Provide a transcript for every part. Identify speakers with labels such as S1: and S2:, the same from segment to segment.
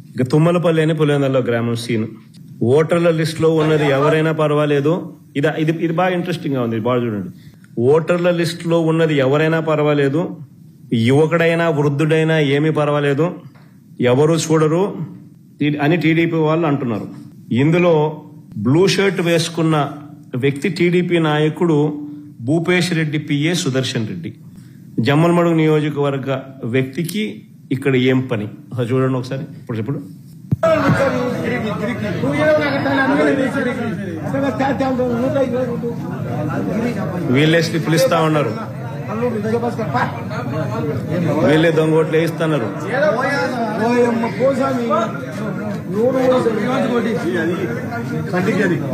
S1: ఇక తుమ్మలపల్లి అని పులివెందుల గ్రామం సీన్. ఓటర్ల లిస్ట్ లో ఉన్నది ఎవరైనా పర్వాలేదు. ఇది బాగా ఇంట్రెస్టింగ్ గా ఉంది, బాగా చూడండి. ఓటర్ల లిస్ట్ లో ఉన్నది ఎవరైనా పర్వాలేదు, యువకుడైనా వృద్ధుడైనా ఏమీ పర్వాలేదు, ఎవరు చూడరు అని టీడీపీ వాళ్ళు అంటున్నారు. ఇందులో బ్లూ షర్ట్ వేసుకున్న వ్యక్తి టీడీపీ నాయకుడు భూపేష్ రెడ్డి పిఏ సుదర్శన్ రెడ్డి. జమ్మలమడుగు నియోజకవర్గ వ్యక్తికి ఇక్కడ ఏం పని చూడండి ఒకసారి. ఇప్పుడు వీళ్ళే స్లిప్లు ఇస్తా ఉన్నారు, వీళ్ళే దొంగ ఓట్లు వేయిస్తున్నారు.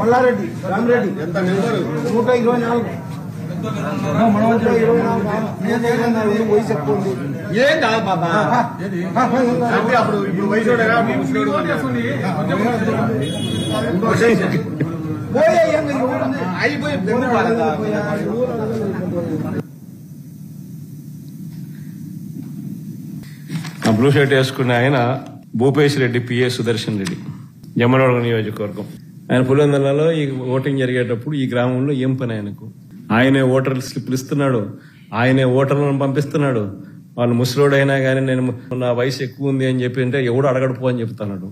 S2: మల్లారెడ్డి రామరెడ్డి 124 వయసు ఎక్కువ ఉంది. ఏం కాదు బాబా, అప్పుడు ఇప్పుడు వయసు అయిపోయి
S1: బ్లూ షర్ట్ వేసుకున్న ఆయన భూపేష్ రెడ్డి పిఏ సుదర్శన్ రెడ్డి, జమ్మలమడుగు నియోజకవర్గం. ఆయన పులివెందులలో ఈ ఓటింగ్ జరిగేటప్పుడు ఈ గ్రామంలో ఏం పని ఆయనకు? ఆయనే ఓటర్ స్లిప్లు ఇస్తున్నాడు, ఆయనే ఓటర్లను పంపిస్తున్నాడు. వాళ్ళు ముసలోడైనా కానీ నేను నా వయసు ఎక్కువ ఉంది అని చెప్పి అంటే ఎవడు అడగడుపో అని చెప్తున్నాడు.